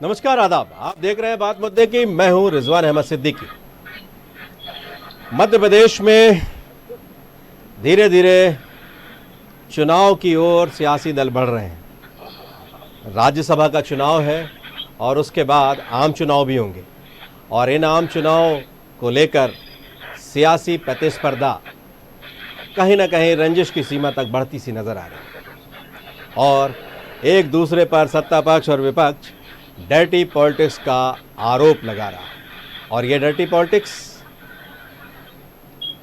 नमस्कार, आदाब। आप देख रहे हैं बात मुद्दे की। मैं हूं रिजवान अहमद सिद्दीकी। मध्य प्रदेश में धीरे धीरे चुनाव की ओर सियासी दल बढ़ रहे हैं। राज्यसभा का चुनाव है और उसके बाद आम चुनाव भी होंगे और इन आम चुनाव को लेकर सियासी प्रतिस्पर्धा कहीं ना कहीं रंजिश की सीमा तक बढ़ती सी नजर आ रही है और एक दूसरे पर सत्ता पक्ष और विपक्ष डर्टी पॉलिटिक्स का आरोप लगा रहा है। और ये डर्टी पॉलिटिक्स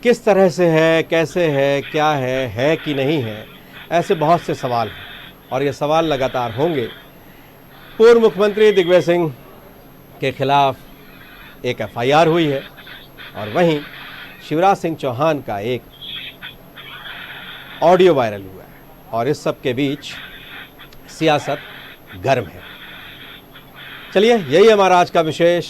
किस तरह से है, कैसे है, क्या है कि नहीं है, ऐसे बहुत से सवाल हैं और ये सवाल लगातार होंगे। पूर्व मुख्यमंत्री दिग्विजय सिंह के खिलाफ एक एफआईआर हुई है और वहीं शिवराज सिंह चौहान का एक ऑडियो वायरल हुआ है और इस सब के बीच सियासत गर्म है। चलिए, यही हमारा आज का विशेष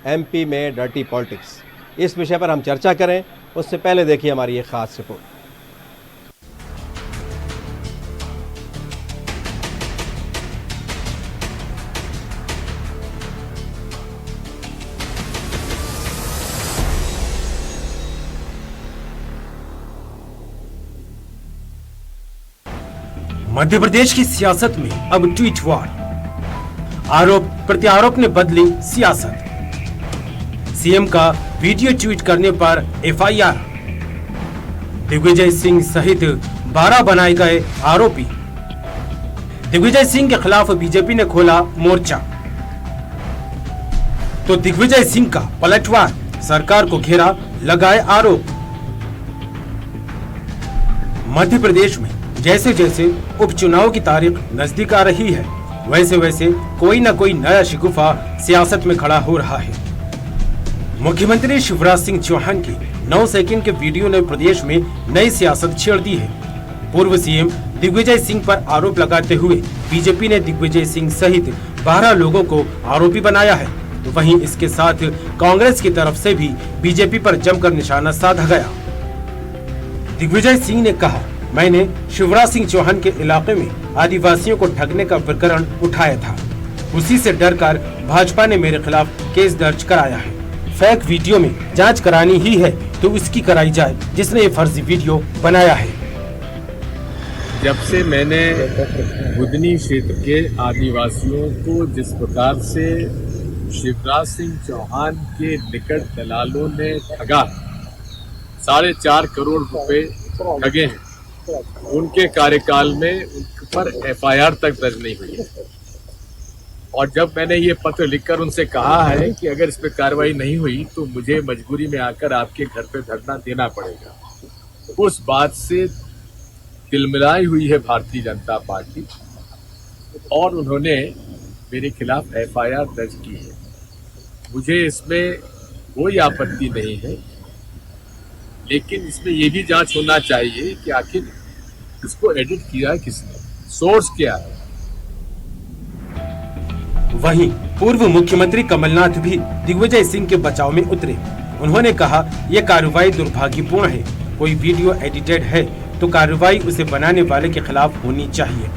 एमपी में डर्टी पॉलिटिक्स। इस विषय पर हम चर्चा करें उससे पहले देखिए हमारी ये खास रिपोर्ट। मध्य प्रदेश की सियासत में अब ट्वीट वॉर, आरोप प्रत्यारोप ने बदली सियासत। सीएम का वीडियो ट्वीट करने पर एफआईआर, दिग्विजय सिंह सहित 12 बनाए गए आरोपी। दिग्विजय सिंह के खिलाफ बीजेपी ने खोला मोर्चा, तो दिग्विजय सिंह का पलटवार, सरकार को घेरा, लगाए आरोप। मध्य प्रदेश में जैसे जैसे उपचुनाव की तारीख नजदीक आ रही है, वैसे वैसे कोई न कोई नया शिगुफा सियासत में खड़ा हो रहा है। मुख्यमंत्री शिवराज सिंह चौहान की 9 सेकंड के वीडियो ने प्रदेश में नई सियासत छेड़ दी है। पूर्व सीएम दिग्विजय सिंह पर आरोप लगाते हुए बीजेपी ने दिग्विजय सिंह सहित 12 लोगों को आरोपी बनाया है, तो वहीं इसके साथ कांग्रेस की तरफ से भी बीजेपी पर जमकर निशाना साधा गया। दिग्विजय सिंह ने कहा, मैंने शिवराज सिंह चौहान के इलाके में आदिवासियों को ठगने का प्रकरण उठाया था, उसी से डरकर भाजपा ने मेरे खिलाफ केस दर्ज कराया है। फेक वीडियो में जांच करानी ही है तो उसकी कराई जाए जिसने ये फर्जी वीडियो बनाया है। जब से मैंने बुदनी क्षेत्र के आदिवासियों को जिस प्रकार से शिवराज सिंह चौहान के निकट दलालों ने ठगा, 4.5 करोड़ रुपए ठगे हैं, उनके कार्यकाल में उन पर एफआईआर तक दर्ज नहीं हुई है। और जब मैंने ये पत्र लिखकर उनसे कहा है कि अगर इस पर कार्रवाई नहीं हुई तो मुझे मजबूरी में आकर आपके घर पे धरना देना पड़ेगा, उस बात से तिलमिलाई हुई है भारतीय जनता पार्टी और उन्होंने मेरे खिलाफ एफआईआर दर्ज की है। मुझे इसमें कोई आपत्ति नहीं है, लेकिन इसमें यह भी जांच होना चाहिए कि आखिर इसको एडिट किया किसने, सोर्स क्या है। वहीं पूर्व मुख्यमंत्री कमलनाथ भी दिग्विजय सिंह के बचाव में उतरे। उन्होंने कहा, यह कार्रवाई दुर्भाग्यपूर्ण है, कोई वीडियो एडिटेड है तो कार्रवाई उसे बनाने वाले के खिलाफ होनी चाहिए।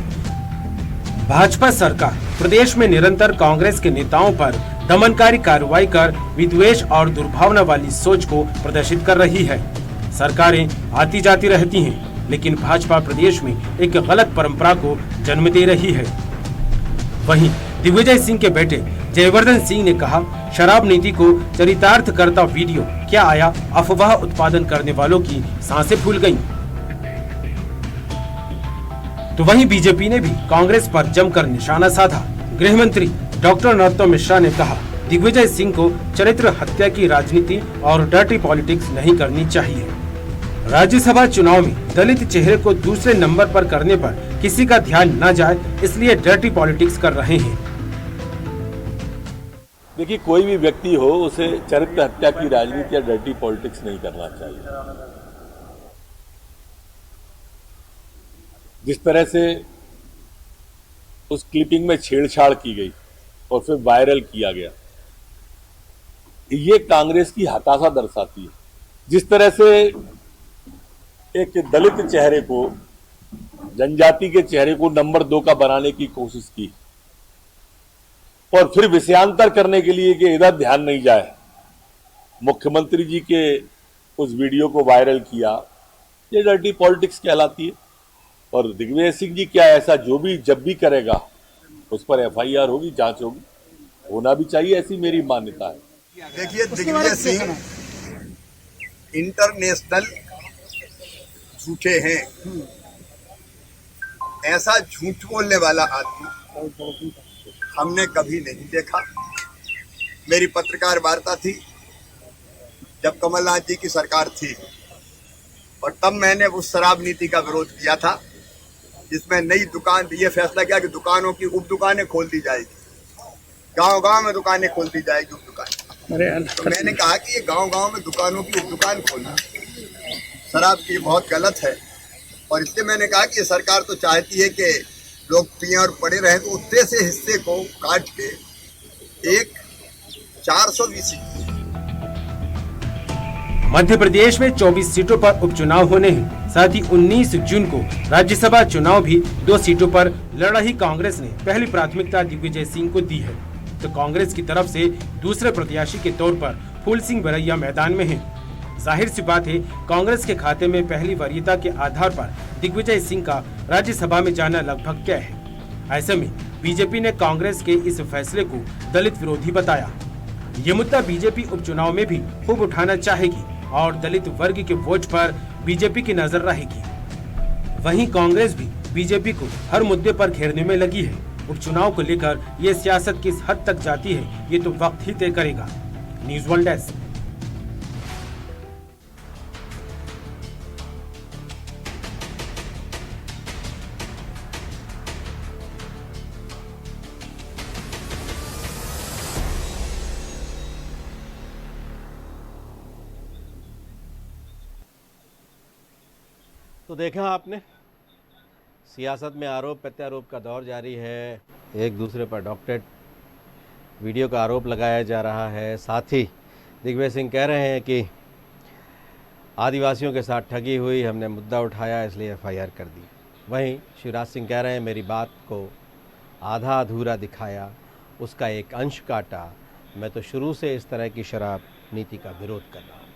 भाजपा सरकार प्रदेश में निरंतर कांग्रेस के नेताओं पर दमनकारी कार्रवाई कर विद्वेष और दुर्भावना वाली सोच को प्रदर्शित कर रही है। सरकारें आती जाती रहती हैं, लेकिन भाजपा प्रदेश में एक गलत परंपरा को जन्म दे रही है। वहीं दिग्विजय सिंह के बेटे जयवर्धन सिंह ने कहा, शराब नीति को चरितार्थ करता वीडियो क्या आया, अफवाह उत्पादन करने वालों की सांसें फूल गईं। तो वहीं बीजेपी ने भी कांग्रेस पर जमकर निशाना साधा। गृह मंत्री डॉक्टर नरोत्तम मिश्रा ने कहा, दिग्विजय सिंह को चरित्र हत्या की राजनीति और डर्टी पॉलिटिक्स नहीं करनी चाहिए। राज्यसभा चुनाव में दलित चेहरे को दूसरे नंबर पर करने पर किसी का ध्यान न जाए, इसलिए डर्टी पॉलिटिक्स कर रहे हैं। देखिए, कोई भी व्यक्ति हो, उसे चरित्र हत्या की राजनीति या डर्टी पॉलिटिक्स नहीं करना चाहिए। जिस तरह से उस क्लिपिंग में छेड़छाड़ की गई और फिर वायरल किया गया, ये कांग्रेस की हताशा दर्शाती है। जिस तरह से एक दलित चेहरे को, जनजाति के चेहरे को नंबर 2 का बनाने की कोशिश की, और फिर विषयांतर करने के लिए कि इधर ध्यान नहीं जाए, मुख्यमंत्री जी के उस वीडियो को वायरल किया। ये डर्टी पॉलिटिक्स कहलाती है। और दिग्विजय सिंह जी क्या ऐसा जो भी जब भी करेगा उस पर एफआईआर होगी, जांच होगी, होना भी चाहिए, ऐसी मेरी मान्यता है। देखिए, दिग्विजय सिंह इंटरनेशनल झूठे हैं। ऐसा झूठ बोलने वाला आदमी हमने कभी नहीं देखा। मेरी पत्रकार वार्ता थी जब कमलनाथ जी की सरकार थी, और तब मैंने उस शराब नीति का विरोध किया था जिसमें नई दुकान, ये फैसला किया कि दुकानों की उप दुकानें खोल दी जाएगी, गांव-गांव में दुकानें खोल दी जाएगी, उप दुकान। तो मैंने कहा कि ये गांव-गांव में दुकानों की उप दुकान खोलना शराब की बहुत गलत है। और इसलिए मैंने कहा कि ये सरकार तो चाहती है कि लोग पिएं और पड़े रहें, तो उतने से हिस्से को काट के एक 420 मध्य प्रदेश में 24 सीटों पर उपचुनाव होने हैं। साथ ही 19 जून को राज्यसभा चुनाव भी 2 सीटों पर लड़ रही कांग्रेस ने पहली प्राथमिकता दिग्विजय सिंह को दी है, तो कांग्रेस की तरफ से दूसरे प्रत्याशी के तौर पर फूल सिंह बरैया मैदान में हैं। जाहिर सी बात है, कांग्रेस के खाते में पहली वरीयता के आधार पर दिग्विजय सिंह का राज्यसभा में जाना लगभग तय है। ऐसे में बीजेपी ने कांग्रेस के इस फैसले को दलित विरोधी बताया। ये मुद्दा बीजेपी उपचुनाव में भी खूब उठाना चाहेगी और दलित वर्ग के वोट पर बीजेपी की नजर रहेगी। वहीं कांग्रेस भी बीजेपी को हर मुद्दे पर घेरने में लगी है। उपचुनाव को लेकर ये सियासत किस हद तक जाती है, ये तो वक्त ही तय करेगा। News world desk. तो देखा आपने, सियासत में आरोप प्रत्यारोप का दौर जारी है। एक दूसरे पर डॉक्टरेट वीडियो का आरोप लगाया जा रहा है। साथ ही दिग्विजय सिंह कह रहे हैं कि आदिवासियों के साथ ठगी हुई, हमने मुद्दा उठाया इसलिए एफआईआर कर दी। वहीं शिवराज सिंह कह रहे हैं मेरी बात को आधा अधूरा दिखाया, उसका एक अंश काटा, मैं तो शुरू से इस तरह की शराब नीति का विरोध कर रहा हूँ।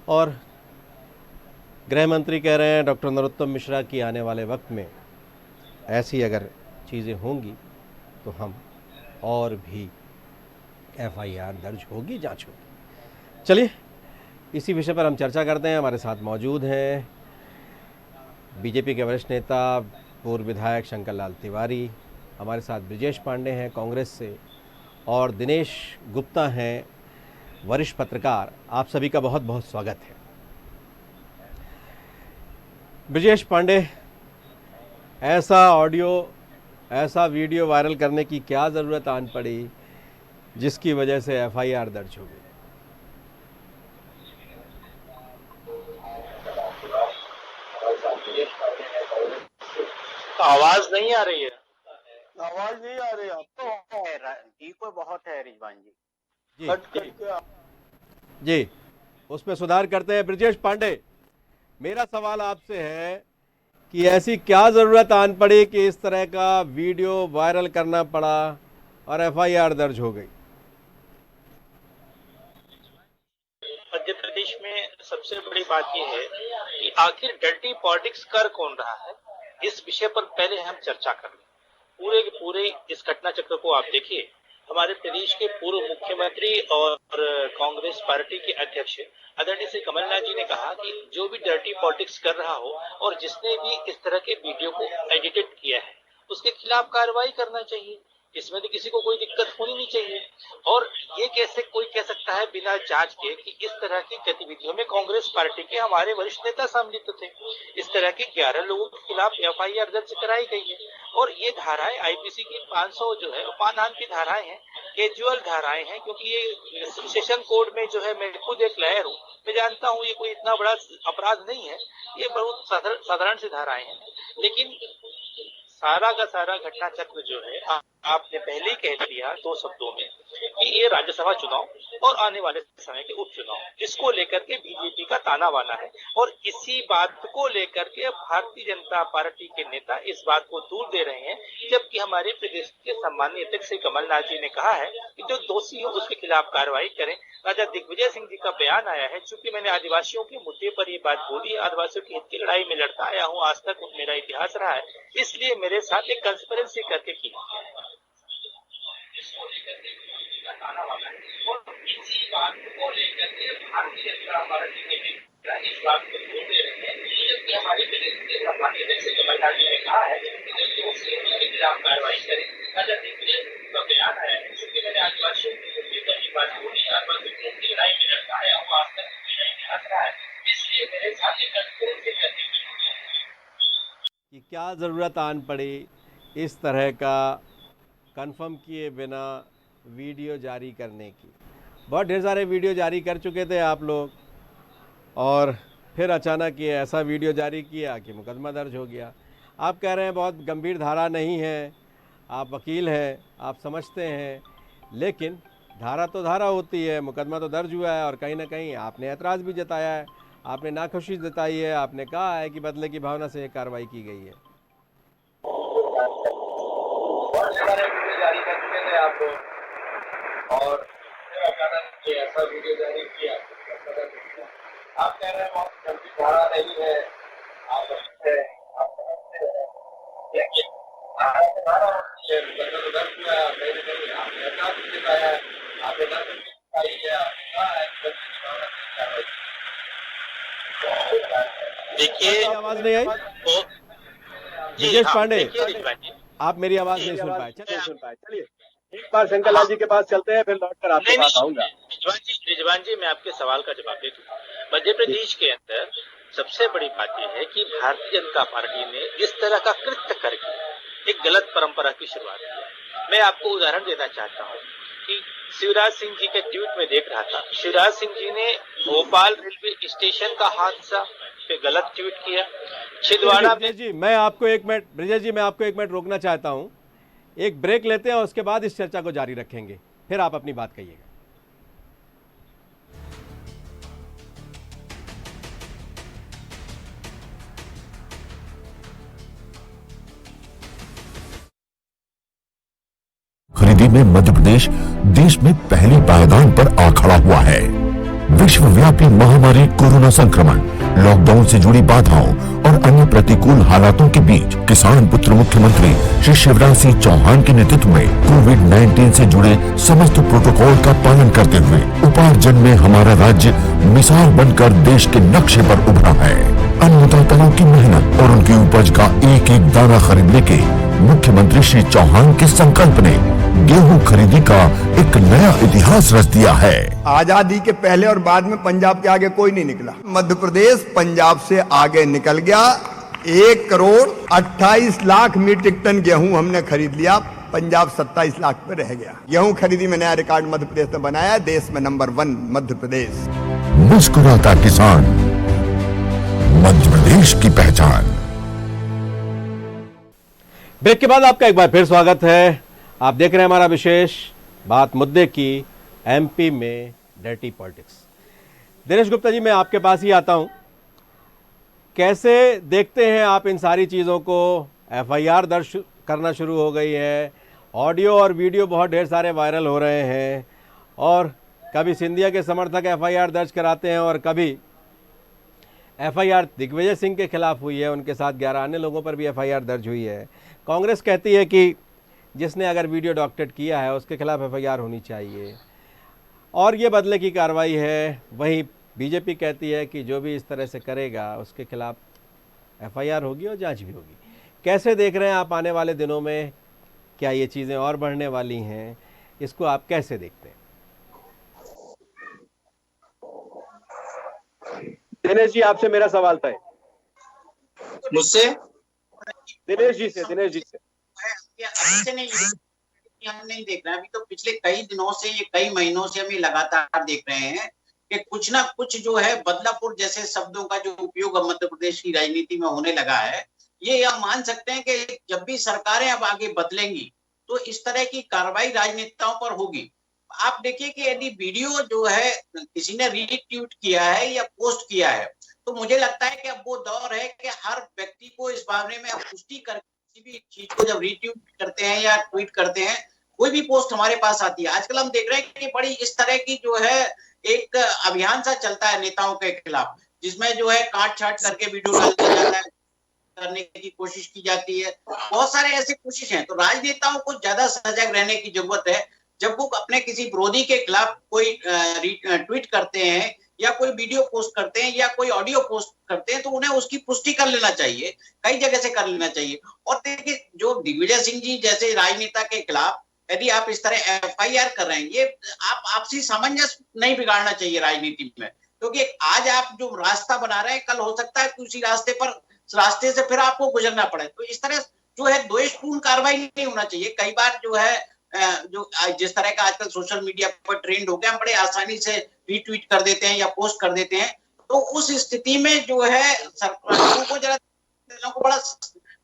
और गृह मंत्री कह रहे हैं डॉक्टर नरोत्तम मिश्रा की आने वाले वक्त में ऐसी अगर चीज़ें होंगी तो हम और भी एफआईआर दर्ज होगी, जांच होगी। चलिए इसी विषय पर हम चर्चा करते हैं। हमारे साथ मौजूद हैं बीजेपी के वरिष्ठ नेता पूर्व विधायक शंकर लाल तिवारी, हमारे साथ ब्रिजेश पांडे हैं कांग्रेस से, और दिनेश गुप्ता हैं वरिष्ठ पत्रकार। आप सभी का बहुत बहुत स्वागत है। ब्रिजेश पांडे, ऐसा ऑडियो, ऐसा वीडियो वायरल करने की क्या ज़रूरत आन पड़ी जिसकी वजह से एफआईआर दर्ज हो गई? आवाज नहीं आ रही है। आवाज नहीं आ रही। अब तो इको बहुत है रिजवान जी। जी, उसमें सुधार करते हैं। ब्रिजेश पांडे, मेरा सवाल आपसे है कि ऐसी क्या ज़रूरत आन पड़ी कि इस तरह का वीडियो वायरल करना पड़ा और एफआईआर दर्ज हो गई? मध्य प्रदेश में सबसे बड़ी बात यह है कि आखिर डर्टी पॉलिटिक्स कर कौन रहा है, इस विषय पर पहले हम चर्चा कर लें। पूरे के पूरे इस घटना चक्र को आप देखिए। हमारे प्रदेश के पूर्व मुख्यमंत्री और कांग्रेस पार्टी के अध्यक्ष आदरणीय श्री कमलनाथ जी ने कहा कि जो भी डर्टी पॉलिटिक्स कर रहा हो और जिसने भी इस तरह के वीडियो को एडिटेड किया है उसके खिलाफ कार्रवाई करना चाहिए। इसमें तो किसी को कोई दिक्कत होनी नहीं चाहिए। और ये कैसे कोई कह सकता है बिना जांच के कि इस तरह की गतिविधियों में कांग्रेस पार्टी के हमारे वरिष्ठ नेता सम्मिलित थे। इस तरह के 11 लोगों के खिलाफ एफआईआर दर्ज कराई गई है और ये धाराएं आईपीसी की 500 जो है पानाहानि की धाराएं हैं, कैजुअल धाराएं हैं, क्योंकि ये सेशन कोड में जो है मैं खुद एक लॉयर हूँ, मैं जानता हूँ ये कोई इतना बड़ा अपराध नहीं है, ये बहुत साधारण सी धाराएं हैं। लेकिन सारा का सारा घटना चक्र जो है आपने पहले ही कह लिया 2 शब्दों में कि ये राज्यसभा चुनाव और आने वाले समय के उपचुनाव इसको लेकर के बीजेपी का ताना बाना है। और इसी बात को लेकर के भारतीय जनता पार्टी के नेता इस बात को दूर दे रहे हैं, जबकि हमारे प्रदेश के सम्मानीय अध्यक्ष श्री कमलनाथ जी ने कहा है कि जो दोषी हो उसके खिलाफ कार्रवाई करें। राजा दिग्विजय सिंह जी का बयान आया है, चूंकि मैंने आदिवासियों के मुद्दे पर ये बात बोली, आदिवासियों की हित की लड़ाई में लड़ता आया हूँ, आज तक मेरा इतिहास रहा है, इसलिए मेरे साथ एक कंस्पिरेंसी करके की है। इसी बात को लेकर के भारतीय जनता पार्टी के नेता इस बात को बोल रहे हैं, जबकि हमारे प्रदेश के सम्मानीय अध्यक्ष श्री कमलनाथ जी ने कहा है कि जो दोषी है उसके खिलाफ कार्रवाई करें। राजा दिग्विजय सिंह का बयान आया है, क्योंकि मैंने आदिवासियों के मुद्दे पर ये बात बोली, आदिवासियों की लड़ाई में लड़ता आया हूँ, आज तक मेरा इतिहास रहा है, इसलिए मेरे साथ एक कंस्पिरेंसी करके कि क्या ज़रूरत आन पड़ी इस तरह का कंफर्म किए बिना वीडियो जारी करने की। बहुत ढेर सारे वीडियो जारी कर चुके थे आप लोग, और फिर अचानक ये ऐसा वीडियो जारी किया कि मुकदमा दर्ज हो गया। आप कह रहे हैं बहुत गंभीर धारा नहीं है, आप वकील हैं, आप समझते हैं, लेकिन धारा तो धारा होती है, मुकदमा तो दर्ज हुआ है और कहीं ना कहीं आपने ऐतराज़ भी जताया है, आपने नाखुशी जताई है, आपने कहा है कि बदले की भावना से ये कार्रवाई की गई है। जारी कर चुके थे आप लोग, और ऐसा वीडियो जारी किया, आप कह रहे हैं बहुत गंभीर धारा नहीं है, आप समझते हैं, लेकिन धारा से धारा होती है, मुकदमा तो दर्ज हुआ है, कहीं ना कहीं आपने ऐतराज़ भी जताया है, आपने नाखुशी जताई है, आपने कहा है कि बदले की भावना से कार्रवाई। देखिए आवाज़ नहीं आई ब्रिजेश पांडे, आप मेरी आवाज़ नहीं सुन पाए। चलिए एक बार शंकर लाल जी के पास चलते हैं, फिर लौटकर आपके पास आऊंगा। रिजवान जी, मैं आपके सवाल का जवाब दे दूं। मध्य प्रदेश के अंदर सबसे बड़ी बात यह है कि भारतीय जनता पार्टी ने इस तरह का कृत्य करके एक गलत परंपरा की शुरुआत की। मैं आपको उदाहरण देना चाहता हूँ कि शिवराज सिंह जी के ट्वीट में देख रहा था, शिवराज सिंह जी ने भोपाल रेलवे स्टेशन का हादसा पे गलत ट्वीट किया। छिंदवाड़ा में जी मैं आपको एक मिनट, ब्रिजेश जी मैं आपको एक मिनट रोकना चाहता हूँ, एक ब्रेक लेते हैं और उसके बाद इस चर्चा को जारी रखेंगे, फिर आप अपनी बात कहिएगा। खरीदी में मध्य प्रदेश देश में पहले पायदान पर आ खड़ा हुआ है। विश्वव्यापी महामारी कोरोना संक्रमण, लॉकडाउन से जुड़ी बाधाओं और अन्य प्रतिकूल हालातों के बीच किसान पुत्र मुख्यमंत्री श्री शिवराज सिंह चौहान के नेतृत्व में कोविड-19 से जुड़े समस्त प्रोटोकॉल का पालन करते हुए उपार्जन में हमारा राज्य मिसाल बनकर देश के नक्शे पर उभरा है। अन्नदाताओं की मेहनत और उनकी उपज का एक एक दाना खरीदने के मुख्यमंत्री श्री चौहान के संकल्प ने गेहूं खरीदी का एक नया इतिहास रच दिया है। आजादी के पहले और बाद में पंजाब के आगे कोई नहीं निकला। मध्य प्रदेश पंजाब से आगे निकल गया। 1,28,00,000 मीट्रिक टन गेहूं हमने खरीद लिया, पंजाब 27 लाख पे रह गया। गेहूं खरीदी में नया रिकॉर्ड मध्य प्रदेश ने बनाया, देश में नंबर 1 मध्य प्रदेश। मुस्कुराता किसान, मध्य प्रदेश की पहचान। ब्रेक के बाद आपका एक बार फिर स्वागत है। आप देख रहे हैं हमारा विशेष बात मुद्दे की, एमपी में डर्टी पॉलिटिक्स। दिनेश गुप्ता जी, मैं आपके पास ही आता हूं। कैसे देखते हैं आप इन सारी चीज़ों को? एफआईआर दर्ज करना शुरू हो गई है, ऑडियो और वीडियो बहुत ढेर सारे वायरल हो रहे हैं, और कभी सिंधिया के समर्थक एफआईआर दर्ज कराते हैं और कभी एफआईआर दिग्विजय सिंह के खिलाफ हुई है, उनके साथ 11 अन्य लोगों पर भी एफआईआर दर्ज हुई है। कांग्रेस कहती है कि जिसने अगर वीडियो डॉक्टरेट किया है उसके खिलाफ एफआईआर होनी चाहिए और ये बदले की कार्रवाई है। वहीं बीजेपी कहती है कि जो भी इस तरह से करेगा उसके खिलाफ एफआईआर होगी और जांच भी होगी। कैसे देख रहे हैं आप आने वाले दिनों में? क्या ये चीज़ें और बढ़ने वाली हैं? इसको आप कैसे देखते हैं? दिनेश जी, आपसे मेरा सवाल था। मुझसे? दिनेश जी से अभी से नहीं, हम नहीं देख रहे हैं। अभी तो पिछले कई दिनों से, ये कई महीनों से हम ये लगातार देख रहे हैं कि कुछ ना कुछ जो है बदलापुर जैसे शब्दों का जो उपयोग मध्य प्रदेश की राजनीति में होने लगा है। ये हम मान सकते हैं कि जब भी सरकारें अब आगे बदलेंगी तो इस तरह की कार्रवाई राजनेताओं पर होगी। आप देखिए कि यदि वीडियो जो है किसी ने रीट्वीट किया है या पोस्ट किया है, तो मुझे लगता है कि अब वो दौर है कि हर व्यक्ति को इस बारे में पुष्टि कर किसी भी चीज को जब रीट्वीट करते हैं या ट्वीट करते हैं, कोई भी पोस्ट हमारे पास आती है। आजकल हम देख रहे हैं कि बड़ी इस तरह की जो है एक अभियान सा चलता है नेताओं के खिलाफ, जिसमें जो है काट छाट करके वीडियो डाल दिया जाता है, करने की कोशिश की जाती है। बहुत सारे ऐसे कोशिश हैं। तो राजनेताओं को ज्यादा सजग रहने की जरूरत है। जब वो अपने किसी विरोधी के खिलाफ कोई ट्वीट करते हैं या कोई वीडियो पोस्ट करते हैं या कोई ऑडियो पोस्ट करते हैं, तो उन्हें उसकी पुष्टि कर लेना चाहिए, कई जगह से कर लेना चाहिए। और देखिए, जो दिग्विजय सिंह जी जैसे राजनेता के खिलाफ यदि आप इस तरह एफआईआर कर रहे हैं, ये आप आपसी सामंजस्य नहीं बिगाड़ना चाहिए राजनीति में, क्योंकि आज आप जो रास्ता बना रहे हैं, कल हो सकता है कि उसी रास्ते से फिर आपको गुजरना पड़े। तो इस तरह जो है द्वेषपूर्ण कार्रवाई नहीं होना चाहिए। कई बार जो है जो जिस तरह का आजकल सोशल मीडिया पर ट्रेंड हो गया, हम बड़े आसानी से रीट्वीट कर देते हैं या पोस्ट कर देते हैं। तो उस स्थिति में जो है सरकारों को जरा बड़ा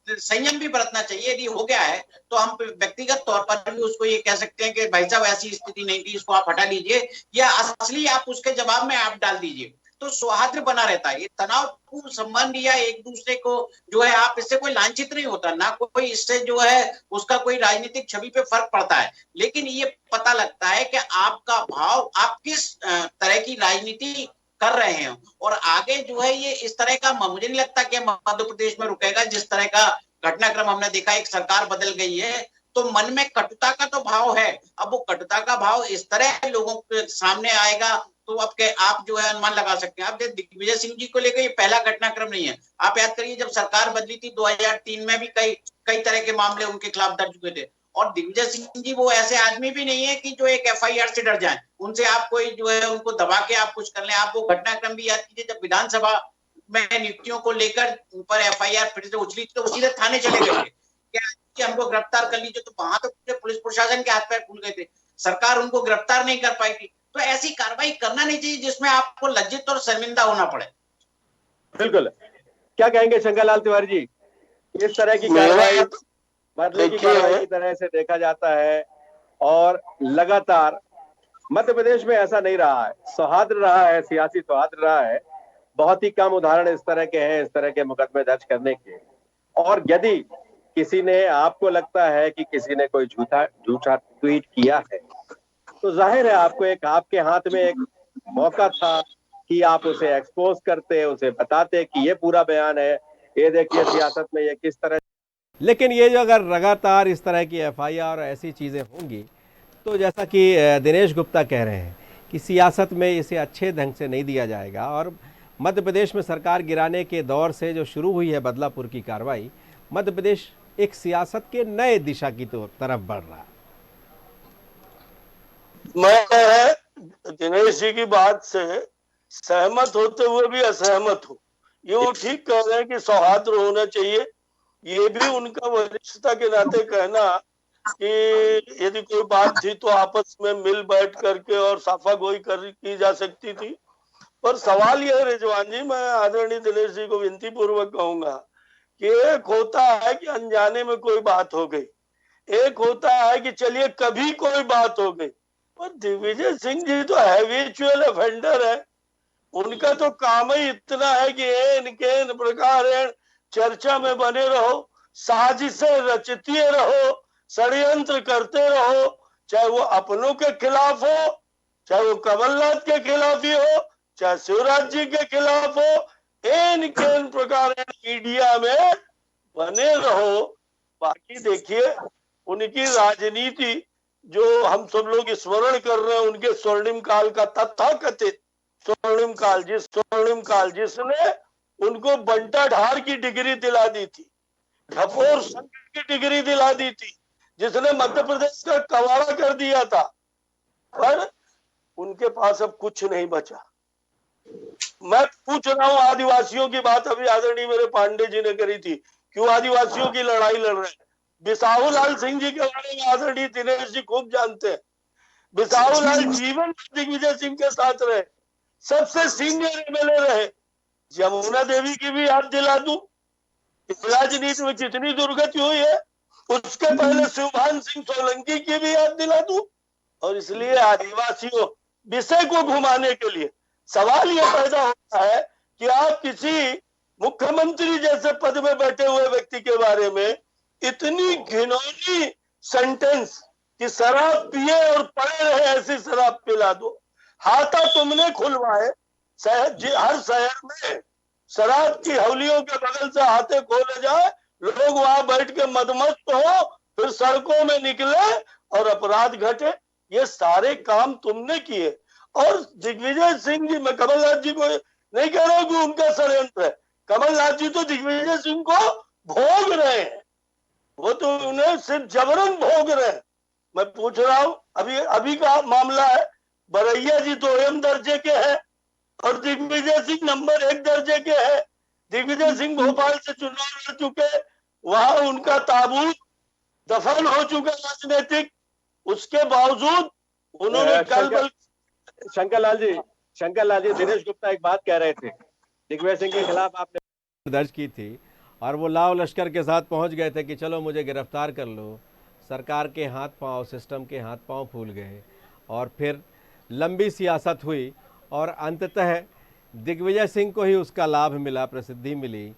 संयम भी बरतना चाहिए। यदि हो गया है तो हम व्यक्तिगत तौर पर भी उसको ये कह सकते हैं कि भाई साहब ऐसी स्थिति नहीं थी, इसको आप हटा लीजिए, या असली आप उसके जवाब में आप डाल दीजिए, तो सौहार्द बना रहता है। ये तनावपूर्ण संबंध या एक दूसरे को जो है आप इससे कोई लांछित नहीं होता, ना कोई इससे जो है उसका कोई राजनीतिक छवि पे फर्क पड़ता है, लेकिन ये पता लगता है कि आपका भाव आप किस तरह की राजनीति कर रहे हैं। और आगे जो है ये इस तरह का मुझे नहीं लगता कि मध्य प्रदेश में रुकेगा। जिस तरह का घटनाक्रम हमने देखा, एक सरकार बदल गई है तो मन में कटुता का तो भाव है। अब वो कटुता का भाव इस तरह लोगों के सामने आएगा तो अब के आप जो है अनुमान लगा सकते हैं। आप दिग्विजय सिंह जी को लेकर ये पहला घटनाक्रम नहीं है। आप याद करिए, जब सरकार बदली थी 2003 में भी कई तरह के मामले उनके खिलाफ दर्ज हुए थे। और दिग्विजय सिंह जी वो ऐसे आदमी भी नहीं है कि जो एक एफआईआर से डर जाए, उनसे आप कोई जो है उनको दबा के आप कुछ कर लें। आप वो घटनाक्रम भी याद कीजिए, जब विधानसभा में नियुक्तियों को लेकर उन पर एफआईआर फिर से उछली तो सीधे थाने चले गए थे कि हमको गिरफ्तार कर लीजिए। तो वहां तो पुलिस प्रशासन के हाथ पैर खुल गए थे, सरकार उनको गिरफ्तार नहीं कर पाई थी। तो ऐसी कार्रवाई करना नहीं चाहिए जिसमें आपको लज्जित और शर्मिंदा होना पड़े। बिल्कुल। क्या कहेंगे शंकरलाल तिवारी जी, इस तरह की कार्रवाई बदले की कार्रवाई की तरह से देखा जाता है और लगातार मध्य प्रदेश में ऐसा नहीं रहा है, सौहार्द रहा है, सियासी सौहार्द रहा है। बहुत ही कम उदाहरण इस तरह के हैं, इस तरह के मुकदमे दर्ज करने के। और यदि किसी ने, आपको लगता है कि किसी ने कोई झूठा ट्वीट किया है, तो जाहिर है आपके हाथ में एक मौका था कि आप उसे एक्सपोज करते, उसे बताते कि ये पूरा बयान है, ये देखिए सियासत में ये किस तरह। लेकिन ये जो अगर लगातार इस तरह की एफआईआर और ऐसी चीज़ें होंगी, तो जैसा कि दिनेश गुप्ता कह रहे हैं कि सियासत में इसे अच्छे ढंग से नहीं दिया जाएगा। और मध्य प्रदेश में सरकार गिराने के दौर से जो शुरू हुई है बदलापुर की कार्रवाई, मध्य प्रदेश एक सियासत के नए दिशा की तरफ बढ़ रहा है। मैं दिनेश जी की बात से सहमत होते हुए भी असहमत हूँ। ये वो ठीक कह रहे हैं कि सौहार्द होना चाहिए। ये भी उनका वरिष्ठता के नाते कहना कि यदि कोई बात थी तो आपस में मिल बैठ करके और साफागोई की जा सकती थी। पर सवाल यह है रिजवान जी, मैं आदरणीय दिनेश जी को विनती पूर्वक कहूंगा कि एक होता है कि अनजाने में कोई बात हो गई, एक होता है कि चलिए कभी कोई बात हो गई। और दिग्विजय सिंह जी तो हैबिचुअल ऑफेंडर है, उनका तो काम ही इतना है कि इन प्रकार चर्चा में बने रहो, साजिशें रचते रहो, षड्यंत्र करते रहो, चाहे वो अपनों के खिलाफ हो, चाहे वो कमलनाथ के खिलाफ ही हो, चाहे शिवराज जी के खिलाफ हो, इन प्रकार मीडिया में बने रहो। बाकी देखिए उनकी राजनीति जो हम सब लोग स्मरण कर रहे हैं, उनके स्वर्णिम काल का, तथाकथित स्वर्णिम काल जिसने उनको बंटा ढार की डिग्री दिला दी थी, ढपोर संघ की डिग्री दिला दी थी, जिसने मध्य प्रदेश का कवाड़ा कर दिया था, पर उनके पास अब कुछ नहीं बचा। मैं पूछ रहा हूं, आदिवासियों की बात अभी आदरणीय मेरे पांडे जी ने करी थी, क्यों आदिवासियों की लड़ाई लड़ रहे हैं? बिसाहू लाल सिंह जी के बारे में आदरणीय दिनेश जी खूब जानते हैं। बिसाहू लाल जीवन दिग्विजय सिंह के साथ रहे, सबसे सीनियर एमएलए रहे। यमुना देवी की भी याद दिला दूं, इस राजनीति में कितनी दुर्गति हुई है। उसके पहले शिवभान सिंह सोलंकी की भी याद दिला दूं। और इसलिए आदिवासियों विषय को घुमाने के लिए सवाल यह पैदा होता है कि आप किसी मुख्यमंत्री जैसे पद में बैठे हुए व्यक्ति के बारे में इतनी घिनौनी सेंटेंस कि शराब पिए और पड़े रहे ऐसी शराब पिला दो। हाथा तुमने खुलवाए, हर शहर में शराब की हवलियों के बगल से हाथे खोले जाए, लोग वहां बैठ के मदमस्त हो, फिर सड़कों में निकले और अपराध घटे। ये सारे काम तुमने किए। और दिग्विजय सिंह जी, मैं कमलनाथ जी को नहीं कह रहा हूं कि उनका षड्यंत्र है, कमलनाथ जी तो दिग्विजय सिंह को भोग रहे हैं, वो तो उन्हें सिर्फ जबरन भोग रहे हैं। मैं पूछ रहा हूं, अभी का मामला है, बरैया जी तो एम दर्जे के हैं और दिग्विजय सिंह नंबर 1 दर्जे के हैं। दिग्विजय सिंह भोपाल से चुनाव लड़ चुके, वहां उनका ताबूत दफन हो चुका राजनीतिक, उसके बावजूद उन्होंने शंकर लाल जी दिनेश गुप्ता एक बात कह रहे थे, दिग्विजय सिंह के खिलाफ आपने दर्ज की थी और वो लाव लश्कर के साथ पहुंच गए थे कि चलो मुझे गिरफ्तार कर लो। सरकार के हाथ पांव, सिस्टम के हाथ पांव फूल गए और फिर लंबी सियासत हुई और अंततः दिग्विजय सिंह को ही उसका लाभ मिला, प्रसिद्धि मिली।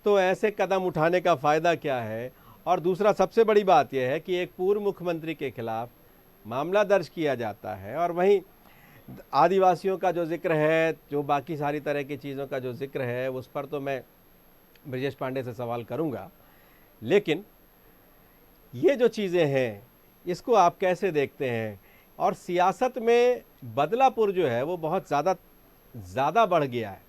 तो ऐसे कदम उठाने का फ़ायदा क्या है? और दूसरा सबसे बड़ी बात यह है कि एक पूर्व मुख्यमंत्री के खिलाफ मामला दर्ज किया जाता है और वहीं आदिवासियों का जो जिक्र है, जो बाकी सारी तरह की चीज़ों का जो जिक्र है, उस पर तो मैं ब्रजेश पांडे से सवाल करूंगा, लेकिन ये जो चीज़ें हैं इसको आप कैसे देखते हैं? और सियासत में बदलापुर जो है वो बहुत ज़्यादा बढ़ गया है।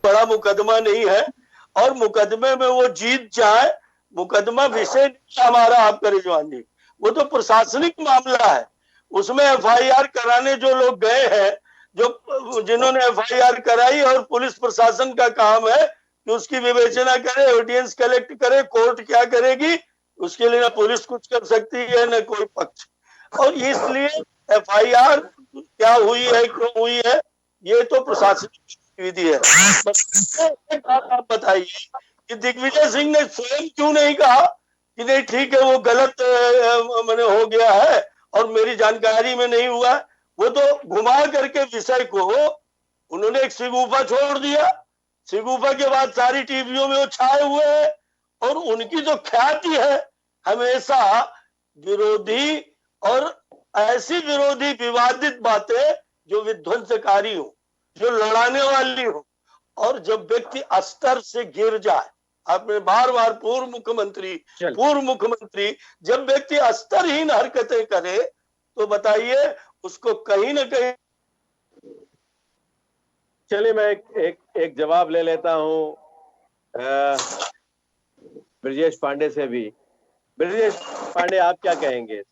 बड़ा मुकदमा नहीं है और मुकदमे में वो जीत जाए, मुकदमा विषय नहीं हमारा आपका रिजवान जी, वो तो प्रशासनिक मामला है। उसमें एफआईआर कराने जो लोग गए हैं, जिन्होंने एफआईआर कराई, और पुलिस प्रशासन का काम है कि उसकी विवेचना करे, एविडेंस कलेक्ट करे, कोर्ट क्या करेगी उसके लिए ना पुलिस कुछ कर सकती है न कोई पक्ष। और इसलिए एफआईआर क्या हुई है, क्यों हुई है, ये तो प्रशासनिक विधि है। एक बात आप बताइए कि दिग्विजय सिंह ने स्वयं क्यों नहीं कहा कि नहीं ठीक है वो गलत मैंने हो गया है और मेरी जानकारी में नहीं हुआ। वो तो घुमा करके विषय को उन्होंने एक सिगुफा छोड़ दिया, सिगुफा के बाद सारी टीवियों में वो छाए हुए हैं और उनकी जो ख्याति है हमेशा विरोधी और ऐसी विरोधी विवादित बातें जो विध्वंसकारी हो, जो लड़ाने वाली हो, और जब व्यक्ति अस्तर से गिर जाए, आपने बार बार पूर्व मुख्यमंत्री जब व्यक्ति अस्तरहीन हरकतें करे तो बताइए उसको कहीं ना कहीं। चलिए मैं एक जवाब ले लेता हूं ब्रजेश पांडे से भी। ब्रजेश पांडे, आप क्या कहेंगे?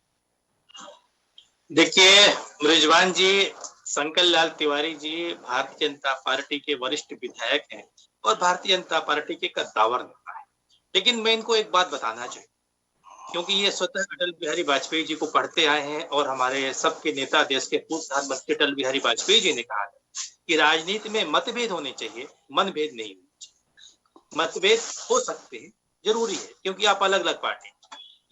देखिए रिजवान जी, शंकर लाल तिवारी जी भारतीय जनता पार्टी के वरिष्ठ विधायक हैं और भारतीय जनता पार्टी के कद्दावर नेता है। लेकिन मैं इनको एक बात बताना चाहिए, क्योंकि ये स्वतः अटल बिहारी वाजपेयी जी को पढ़ते आए हैं और हमारे सबके नेता, देश के पूर्व प्रधानमंत्री अटल बिहारी वाजपेयी जी ने कहा है कि राजनीति में मतभेद होने चाहिए, मनभेद नहीं होने चाहिए। मतभेद हो सकते हैं, जरूरी है, क्योंकि आप अलग अलग पार्टी,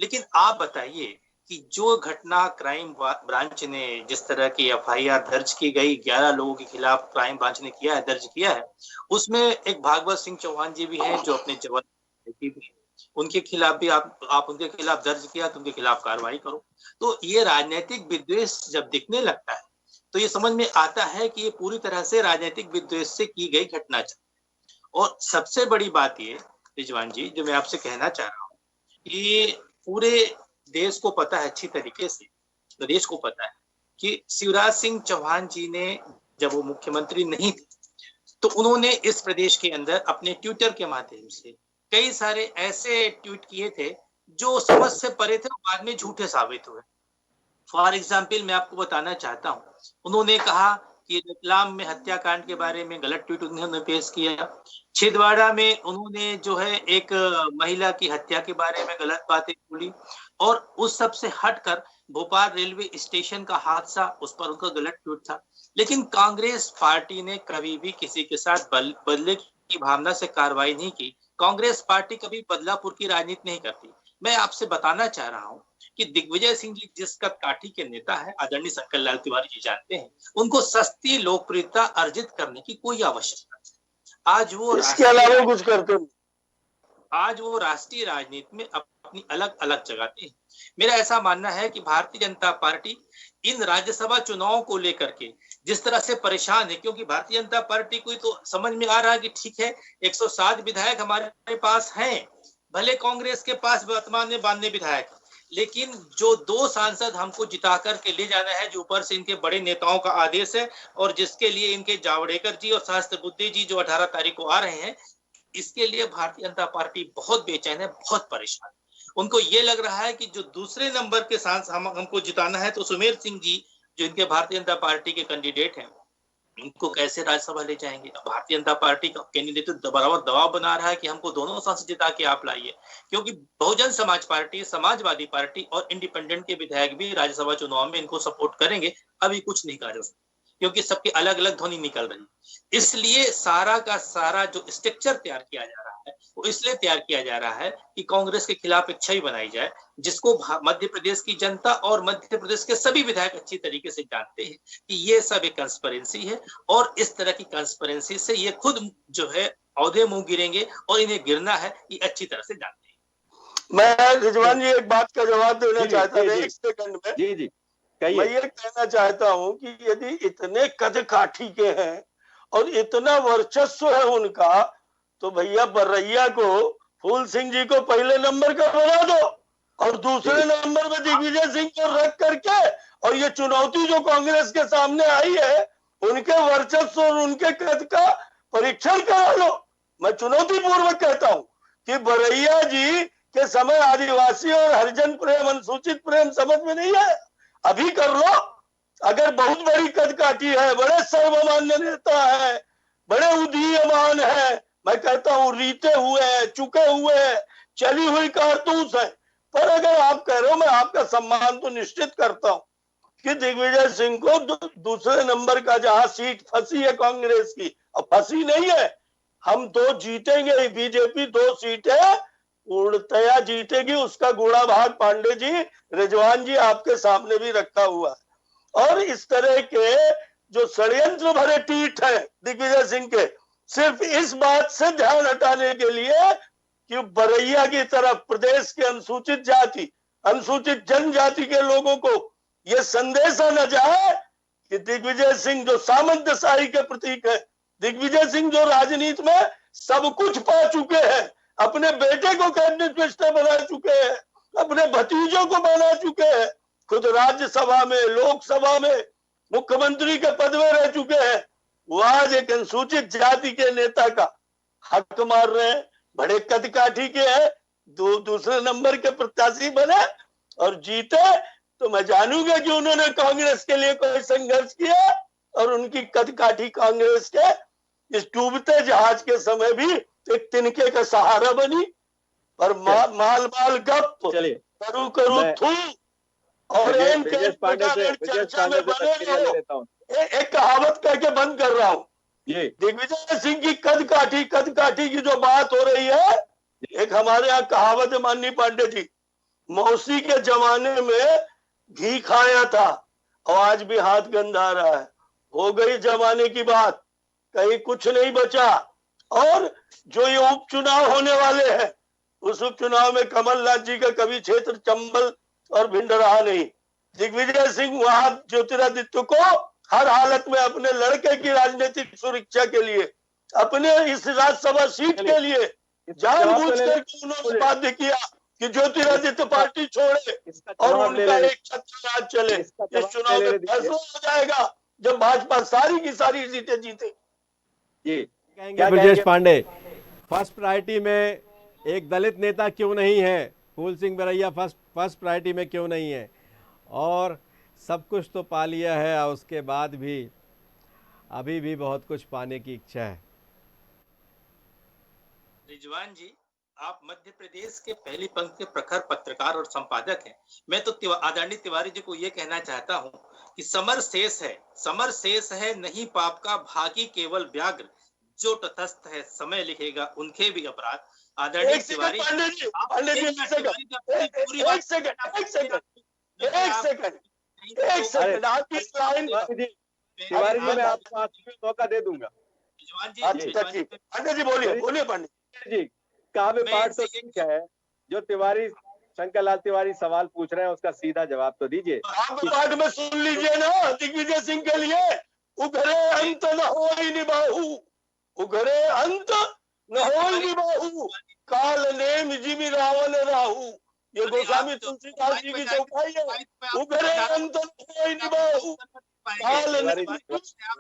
लेकिन आप बताइए कि जो घटना क्राइम ब्रांच ने, जिस तरह की एफआईआर दर्ज की गई 11 लोगों के खिलाफ क्राइम ब्रांच ने दर्ज किया है, उसमें एक भागवत सिंह चौहान जी भी हैं जो अपने जवान भी हैं, उनके खिलाफ भी आप उनके खिलाफ दर्ज किया तो उनके खिलाफ कार्रवाई करो। तो ये राजनीतिक विद्वेष जब दिखने लगता है तो ये समझ में आता है कि ये पूरी तरह से राजनीतिक विद्वेष से की गई घटना। और सबसे बड़ी बात ये रिजवान जी जो मैं आपसे कहना चाह रहा हूँ, कि पूरे देश को पता है, अच्छी तरीके से तो देश को पता है कि शिवराज सिंह चौहान जी ने जब वो मुख्यमंत्री नहीं थे तो उन्होंने इस प्रदेश के अंदर अपने ट्विटर के माध्यम से कई सारे ऐसे ट्वीट किए थे जो समझ से परे थे और बाद में झूठे साबित हुए। फॉर एग्जाम्पल मैं आपको बताना चाहता हूँ, उन्होंने कहा कि रतलाम में हत्याकांड के बारे में गलत ट्वीट उन्होंने पेश किया, छिंदवाड़ा में उन्होंने जो है एक महिला की हत्या के बारे में गलत बातें बोली, और उस सब से हटकर भोपाल रेलवे स्टेशन का हादसा, उस पर उनका गलत ट्वीट था। लेकिन कांग्रेस पार्टी ने कभी भी किसी के साथ बदले की भावना से कार्रवाई नहीं की। कांग्रेस पार्टी कभी बदलापुर की राजनीति नहीं करती। मैं आपसे बताना चाह रहा हूं कि दिग्विजय सिंह जी जिस कद काठी के नेता है, आदरणीय शंकर लाल तिवारी जी जानते हैं, उनको सस्ती लोकप्रियता अर्जित करने की कोई आवश्यकता नहीं। इसके अलावा कुछ करते नहीं। आज वो राष्ट्रीय राजनीति में अपनी अलग अलग जगह थे। मेरा ऐसा मानना है कि भारतीय जनता पार्टी इन राज्यसभा चुनावों को लेकर के जिस तरह से परेशान है, क्योंकि भारतीय जनता पार्टी को तो समझ में आ रहा है कि ठीक है 107 विधायक हमारे पास हैं, भले कांग्रेस के पास वर्तमान में 92 विधायक, लेकिन जो 2 सांसद हमको जिता करके ले जाना है, जो ऊपर से इनके बड़े नेताओं का आदेश है और जिसके लिए इनके जावड़ेकर जी और सहस्त्रबुद्धे जी जो 18 तारीख को आ रहे हैं, इसके लिए भारतीय जनता पार्टी बहुत बेचैन है, बहुत परेशान है। उनको ये लग रहा है कि जो दूसरे नंबर के सांसद हमको जिताना है, तो सुमेर सिंह जी जो इनके भारतीय जनता पार्टी के कैंडिडेट हैं, इनको कैसे राज्यसभा ले जाएंगे। भारतीय जनता पार्टी का कैंडिडेट तो बराबर दबाव बना रहा है कि हमको दोनों सांसद जिता के आप लाइए, क्योंकि बहुजन समाज पार्टी, समाजवादी पार्टी और इंडिपेंडेंट के विधायक भी राज्यसभा चुनाव में इनको सपोर्ट करेंगे। अभी कुछ नहीं कहा जा सकता क्योंकि सबकी अलग अलग ध्वनि निकल रही। इसलिए सारा का सारा जो स्ट्रक्चर तैयार किया जा रहा है वो इसलिए तैयार किया जा रहा है कि कांग्रेस के खिलाफ एक छवि बनाई जाए, जिसको मध्य प्रदेश की जनता और मध्य प्रदेश के सभी विधायक अच्छी तरीके से जानते हैं कि ये सब एक कंस्पिरेंसी है, और इस तरह की कंस्पिरेंसी से ये खुद जो है औधे मुंह गिरेंगे और इन्हें गिरना है, ये अच्छी तरह से जानते हैं। मैं रिजवान जी एक बात का जवाब देना चाहता था 1 सेकंड में। जी मैं ये कहना चाहता हूं कि यदि इतने कद काठी के हैं और इतना वर्चस्व है उनका, तो भैया बरैया को, फूल सिंह जी को पहले नंबर का बना दो और दूसरे नंबर में दिग्विजय सिंह को रख करके, और ये चुनौती जो कांग्रेस के सामने आई है उनके वर्चस्व और उनके कद का परीक्षण करा लो। मैं चुनौती पूर्वक कहता हूं कि बरैया जी के समय आदिवासी और हरिजन प्रेम, अनुसूचित प्रेम समझ में नहीं है, अभी कर लो। अगर बहुत बड़ी कद काठी है, बड़े सर्वमान्य नेता है, बड़े उदीयमान है, मैं कहता हूं रीते हुए हैं, चुके हुए हैं, चली हुई कारतूस है, पर अगर आप कह रहे हो, मैं आपका सम्मान तो निश्चित करता हूं कि दिग्विजय सिंह को दूसरे नंबर का जहां सीट फंसी है कांग्रेस की, अब फंसी नहीं है, हम 2 जीतेंगे, बीजेपी 2 सीटें पूर्णतया जीतेगी, उसका गुणा भाग पांडे जी, रिजवान जी आपके सामने भी रखा हुआ है। और इस तरह के जो षड्यंत्र भरे ट्वीट है दिग्विजय सिंह के, सिर्फ इस बात से ध्यान हटाने के लिए कि बरैया की तरफ प्रदेश के अनुसूचित जाति, अनुसूचित जनजाति के लोगों को यह संदेशा न जाए कि दिग्विजय सिंह जो सामंतशाही के प्रतीक है, दिग्विजय सिंह जो राजनीति में सब कुछ पा चुके हैं, अपने बेटे को कैबिनेट मिनिस्टर बना चुके हैं, अपने भतीजों को बना चुके हैं, खुद राज्यसभा में, लोकसभा में मुख्यमंत्री के पद में रह चुके हैं, वो आज एक अनुसूचित जाति के नेता का हक मार रहे हैं। बड़े कद काठी के हैं, दूसरे नंबर के प्रत्याशी बने और जीते, तो मैं जानूंगा कि उन्होंने कांग्रेस के लिए कोई संघर्ष किया, और उनकी कद काठी कांग्रेस के इस डूबते जहाज के समय भी एक तिनके का सहारा बनी। पर माल गप, करू थू और चर्चा में बने रहो। एक कहावत कह के बंद कर रहा हूँ, दिग्विजय सिंह की कद काठी की जो बात हो रही है, एक हमारे यहाँ कहावत है माननीय पांडे जी, मौसी के जमाने में घी खाया था और आज भी हाथ गंधा रहा है, हो गई जमाने की बात, कहीं कुछ नहीं बचा। और जो ये उपचुनाव होने वाले हैं, उस उपचुनाव में कमलनाथ जी का कभी क्षेत्र चंबल और भिंड रहा नहीं। दिग्विजय सिंह वहां ज्योतिरादित्य को हर हालत में अपने लड़के की राजनीतिक सुरक्षा के लिए, अपने इस राज्यसभा सीट के लिए जानबूझ कर उन्होंने बाध्य किया कि ज्योतिरादित्य पार्टी छोड़े और उनका एक छत्र राज चले। इस चुनाव में फैसला हो जाएगा जब भाजपा सारी की सारी सीटें जीते। कहेंगे ब्रजेश पांडे, फर्स्ट प्रायोरिटी में एक दलित नेता क्यों नहीं है? फूल सिंह बरैया फर्स्ट प्रायोरिटी में क्यों नहीं है? और सब कुछ तो पा लिया है और उसके बाद भी अभी भी बहुत कुछ पाने की इच्छा है। रिजवान जी, आप मध्य प्रदेश के पहली पंक्ति के प्रखर पत्रकार और संपादक हैं। मैं तो आदरणीय तिवारी जी को ये कहना चाहता हूं कि समर शेष है नहीं पाप का, भागी केवल व्याग्र, जो तटस्थ है समय लिखेगा उनके भी अपराध। आदरणीय तिवारी तिवारी जी, मैं आपको मौका दे दूंगा। पंडित जी बोलिए पंडित जी, काव्य पाठ तो ठीक है, जो तिवारी शंकर लाल तिवारी सवाल पूछ रहे हैं उसका सीधा जवाब तो दीजिए। काव्य पाठ में सुन लीजिए ना, दिग्विजय सिंह के लिए उघरे अंत न हो निबाहु, उघरे अंत न हो निबाहु, काल नेम जिमि रावण राहु। ये गोस्वामी तुलसीदास जी की चौपाई है। उघरे अंत न हो निबाहु,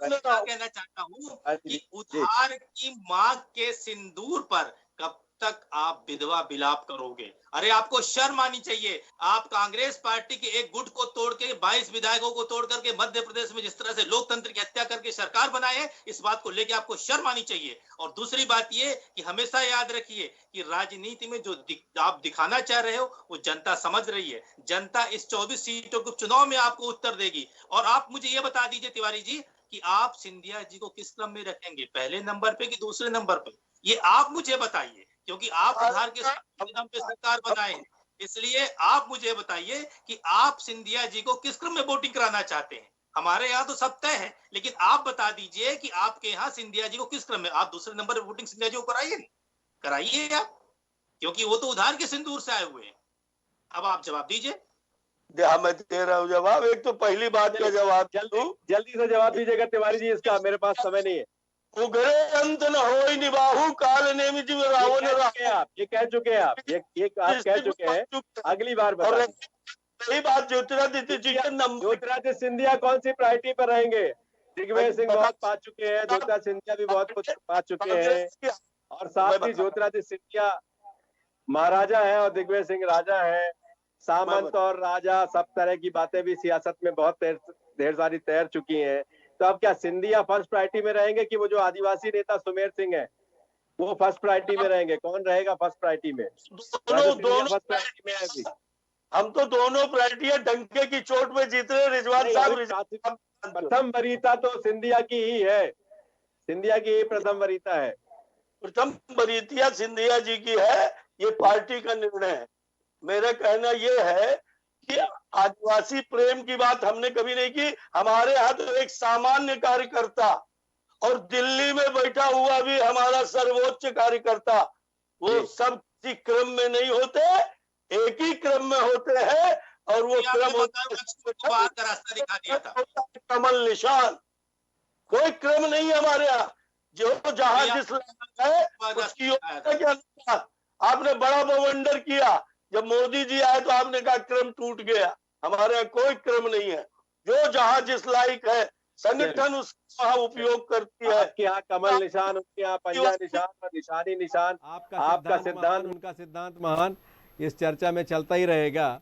कहना चाहता हूँ कि उधार की मांग के सिंदूर पर कब तक आप विधवा विलाप करोगे? अरे आपको शर्म आनी चाहिए। आप कांग्रेस पार्टी के एक गुट को तोड़ के 22 विधायकों को तोड़ करके मध्य प्रदेश में जिस तरह से लोकतंत्र की हत्या करके सरकार बनाए है, इस बात को लेकर आपको शर्म आनी चाहिए। और दूसरी बात ये कि हमेशा याद रखिए कि राजनीति में जो आप दिखाना चाह रहे हो वो जनता समझ रही है। जनता इस 24 सीटों के चुनाव में आपको उत्तर देगी। और आप मुझे ये बता दीजिए तिवारी जी कि आप सिंधिया जी को किस क्रम में रखेंगे, पहले नंबर पे कि दूसरे नंबर पे? ये आप मुझे बताइए, क्योंकि आप उधार के दम पे सरकार बनाए हैं। इसलिए आप मुझे बताइए कि आप सिंधिया जी को किस क्रम में वोटिंग कराना चाहते हैं। हमारे यहाँ तो सब तय है, लेकिन आप बता दीजिए कि आपके यहाँ सिंधिया जी को किस क्रम में, आप दूसरे नंबर पे वोटिंग सिंधिया जी को कराइए आप, क्योंकि वो तो उधार के सिंदूर से आए हुए हैं। अब आप जवाब दीजिए। मैं दे रहा हूँ जवाब। एक तो पहली बात का जवाब जल्दी से जवाब दीजिएगा तिवारी जी, इसका मेरे पास समय नहीं है। उघरे अंत न हो निबाहु, काल नेम जिमि रावण राहु। आप ये कह चुके हैं, आप कह चुके हैं, अगली बार बताएं। यही बात ज्योतिरादित्य जी के नंबर, ज्योतिरादित्य सिंधिया कौन सी प्रायोरिटी पर रहेंगे? दिग्विजय सिंह बहुत पा चुके हैं, ज्योतिरादित्य सिंधिया भी बहुत कुछ पा चुके हैं, और साथ ही ज्योतिरादित्य सिंधिया महाराजा है और दिग्विजय सिंह राजा है। सामंत और राजा सब तरह की बातें भी सियासत में बहुत ढेर सारी तैर चुकी हैं। तो अब क्या सिंधिया फर्स्ट प्रायोरिटी में रहेंगे कि वो जो आदिवासी नेता सुमेर सिंह है वो फर्स्ट प्रायोरिटी में रहेंगे? कौन रहेगा फर्स्ट प्रायोरिटी में? दोनों फर्स्ट प्रायोरिटी में है अभी। हम तो दोनों प्रायोरिटी डंके की चोट में जीत रहे। रिजवान साहब, प्रथम वरीयता तो सिंधिया की ही है, सिंधिया की ही प्रथम वरीयता है। प्रथम वरीयता सिंधिया जी की है, ये पार्टी का निर्णय है। मेरा कहना ये है कि आदिवासी प्रेम की बात हमने कभी नहीं की। हमारे यहाँ तो एक सामान्य कार्यकर्ता और दिल्ली में बैठा हुआ भी हमारा सर्वोच्च कार्यकर्ता, वो सब किसी क्रम में नहीं होते, एक ही क्रम में होते हैं। और वो क्रम कमल निशान, कोई क्रम नहीं है हमारे यहाँ। जो जहां जिस है उसकी क्या। आपने बड़ा बवंडर किया, जब मोदी जी आए तो आपने कहा क्रम टूट गया। हमारे यहाँ कोई क्रम नहीं है, जो जहां जिस लायक है संगठन उसका उपयोग करती है। आपके यहाँ कमल निशान, उनके यहाँ पंजा निशान और निशानी निशान। आपका सिद्धांत उनका सिद्धांत महान इस चर्चा में चलता ही रहेगा।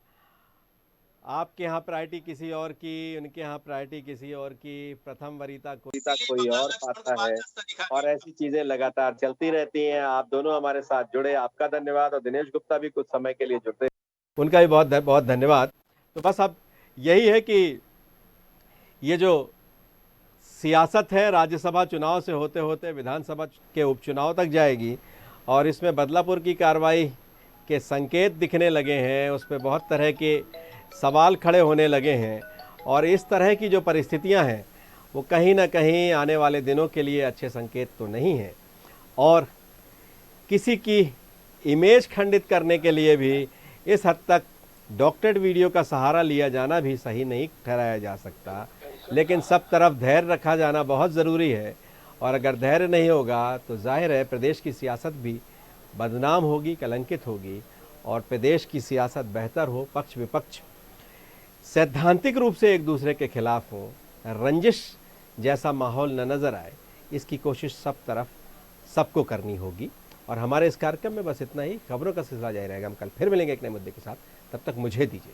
आपके यहाँ प्रायोरिटी किसी और की, उनके यहाँ प्रायोरिटी किसी और की, प्रथम वरीयता कोई और पाता है, और ऐसी चीजें लगातार चलती रहती हैं। आप दोनों हमारे साथ जुड़े, आपका धन्यवाद। और दिनेश गुप्ता भी कुछ समय के लिए जुड़ते, उनका भी बहुत बहुत धन्यवाद। तो बस अब यही है कि ये जो सियासत है राज्यसभा चुनाव से होते होते विधानसभा के उपचुनाव तक जाएगी, और इसमें बदलापुर की कार्रवाई के संकेत दिखने लगे हैं, उस पर बहुत तरह के सवाल खड़े होने लगे हैं। और इस तरह की जो परिस्थितियां हैं वो कहीं ना कहीं आने वाले दिनों के लिए अच्छे संकेत तो नहीं हैं। और किसी की इमेज खंडित करने के लिए भी इस हद तक डॉक्टरेट वीडियो का सहारा लिया जाना भी सही नहीं ठहराया जा सकता। लेकिन सब तरफ धैर्य रखा जाना बहुत ज़रूरी है, और अगर धैर्य नहीं होगा तो जाहिर है प्रदेश की सियासत भी बदनाम होगी, कलंकित होगी। और प्रदेश की सियासत बेहतर हो, पक्ष विपक्ष सैद्धांतिक रूप से एक दूसरे के खिलाफ हो, रंजिश जैसा माहौल न नज़र आए, इसकी कोशिश सब तरफ सबको करनी होगी। और हमारे इस कार्यक्रम में बस इतना ही। खबरों का सिलसिला जारी रहेगा। हम कल फिर मिलेंगे एक नए मुद्दे के साथ। तब तक मुझे दीजिए।